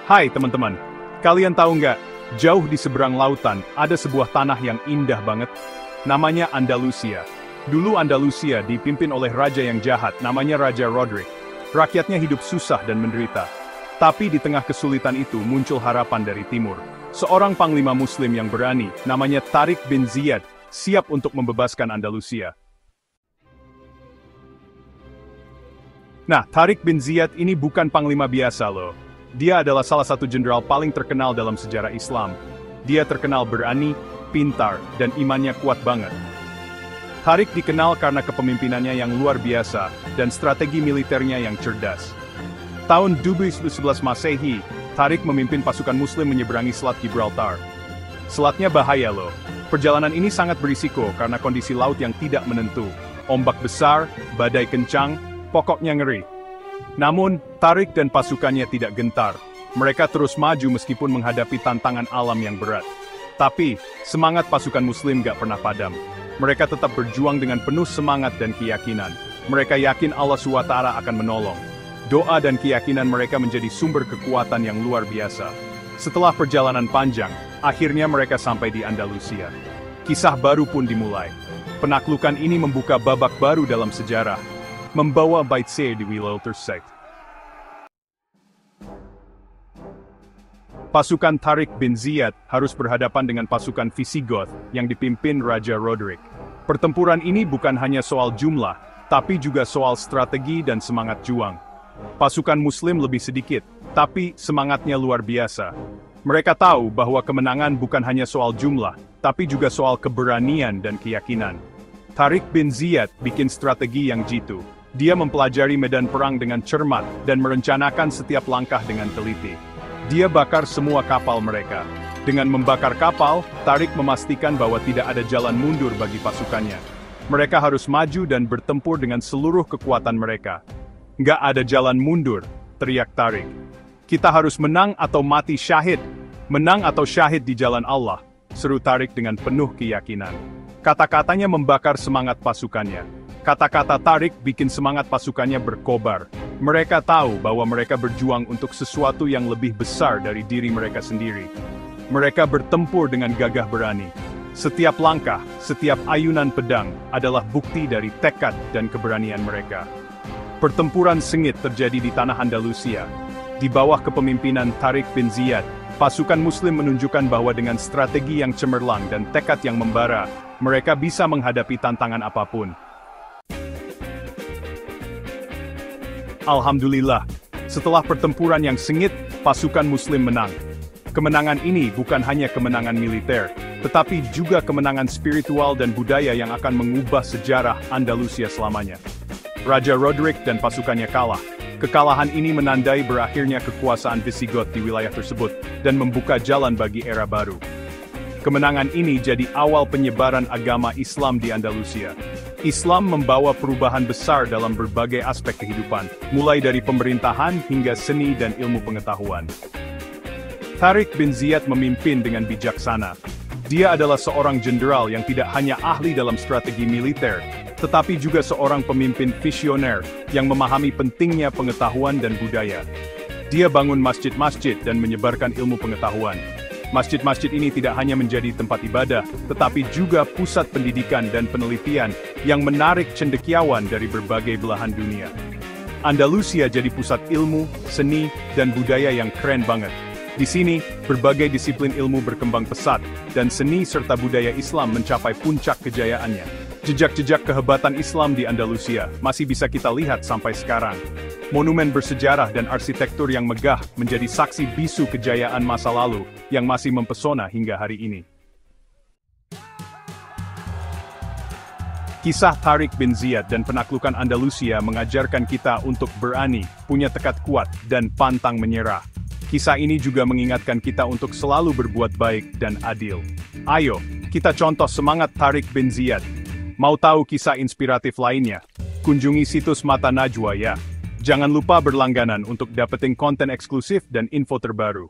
Hai teman-teman, kalian tahu nggak, jauh di seberang lautan ada sebuah tanah yang indah banget. Namanya Andalusia. Dulu Andalusia dipimpin oleh raja yang jahat, namanya Raja Roderick. Rakyatnya hidup susah dan menderita. Tapi di tengah kesulitan itu muncul harapan dari timur. Seorang panglima muslim yang berani, namanya Tariq bin Ziyad, siap untuk membebaskan Andalusia. Nah, Tariq bin Ziyad ini bukan panglima biasa loh. Dia adalah salah satu jenderal paling terkenal dalam sejarah Islam. Dia terkenal berani, pintar, dan imannya kuat banget. Tariq dikenal karena kepemimpinannya yang luar biasa dan strategi militernya yang cerdas. Tahun 2011 Masehi, Tariq memimpin pasukan muslim menyeberangi Selat Gibraltar. Selatnya bahaya loh. Perjalanan ini sangat berisiko karena kondisi laut yang tidak menentu. Ombak besar, badai kencang, pokoknya ngeri. Namun, Tariq dan pasukannya tidak gentar. Mereka terus maju meskipun menghadapi tantangan alam yang berat. Tapi, semangat pasukan muslim gak pernah padam. Mereka tetap berjuang dengan penuh semangat dan keyakinan. Mereka yakin Allah SWT akan menolong. Doa dan keyakinan mereka menjadi sumber kekuatan yang luar biasa. Setelah perjalanan panjang, akhirnya mereka sampai di Andalusia. Kisah baru pun dimulai. Penaklukan ini membuka babak baru dalam sejarah, membawa bait syair di wilayah tersebut. Pasukan Tariq bin Ziyad harus berhadapan dengan pasukan Visigoth yang dipimpin Raja Roderick. Pertempuran ini bukan hanya soal jumlah, tapi juga soal strategi dan semangat juang. Pasukan Muslim lebih sedikit, tapi semangatnya luar biasa. Mereka tahu bahwa kemenangan bukan hanya soal jumlah, tapi juga soal keberanian dan keyakinan. Tariq bin Ziyad bikin strategi yang jitu. Dia mempelajari medan perang dengan cermat dan merencanakan setiap langkah dengan teliti. Dia bakar semua kapal mereka. Dengan membakar kapal, Tariq memastikan bahwa tidak ada jalan mundur bagi pasukannya. Mereka harus maju dan bertempur dengan seluruh kekuatan mereka. Nggak ada jalan mundur, teriak Tariq. Kita harus menang atau mati syahid. Menang atau syahid di jalan Allah, seru Tariq dengan penuh keyakinan. Kata-katanya membakar semangat pasukannya. Kata-kata Tariq bikin semangat pasukannya berkobar. Mereka tahu bahwa mereka berjuang untuk sesuatu yang lebih besar dari diri mereka sendiri. Mereka bertempur dengan gagah berani. Setiap langkah, setiap ayunan pedang adalah bukti dari tekad dan keberanian mereka. Pertempuran sengit terjadi di tanah Andalusia. Di bawah kepemimpinan Tariq bin Ziyad, pasukan Muslim menunjukkan bahwa dengan strategi yang cemerlang dan tekad yang membara, mereka bisa menghadapi tantangan apapun. Alhamdulillah, setelah pertempuran yang sengit, pasukan Muslim menang. Kemenangan ini bukan hanya kemenangan militer, tetapi juga kemenangan spiritual dan budaya yang akan mengubah sejarah Andalusia selamanya. Raja Roderick dan pasukannya kalah. Kekalahan ini menandai berakhirnya kekuasaan Visigoth di wilayah tersebut dan membuka jalan bagi era baru. Kemenangan ini jadi awal penyebaran agama Islam di Andalusia. Islam membawa perubahan besar dalam berbagai aspek kehidupan, mulai dari pemerintahan hingga seni dan ilmu pengetahuan. Tariq bin Ziyad memimpin dengan bijaksana. Dia adalah seorang jenderal yang tidak hanya ahli dalam strategi militer, tetapi juga seorang pemimpin visioner yang memahami pentingnya pengetahuan dan budaya. Dia bangun masjid-masjid dan menyebarkan ilmu pengetahuan. Masjid-masjid ini tidak hanya menjadi tempat ibadah, tetapi juga pusat pendidikan dan penelitian yang menarik cendekiawan dari berbagai belahan dunia. Andalusia jadi pusat ilmu, seni, dan budaya yang keren banget. Di sini, berbagai disiplin ilmu berkembang pesat, dan seni serta budaya Islam mencapai puncak kejayaannya. Jejak-jejak kehebatan Islam di Andalusia masih bisa kita lihat sampai sekarang. Monumen bersejarah dan arsitektur yang megah menjadi saksi bisu kejayaan masa lalu yang masih mempesona hingga hari ini. Kisah Tariq bin Ziyad dan penaklukan Andalusia mengajarkan kita untuk berani, punya tekad kuat, dan pantang menyerah. Kisah ini juga mengingatkan kita untuk selalu berbuat baik dan adil. Ayo, kita contoh semangat Tariq bin Ziyad. Mau tahu kisah inspiratif lainnya? Kunjungi situs Mata Najwa ya. Jangan lupa berlangganan untuk dapetin konten eksklusif dan info terbaru.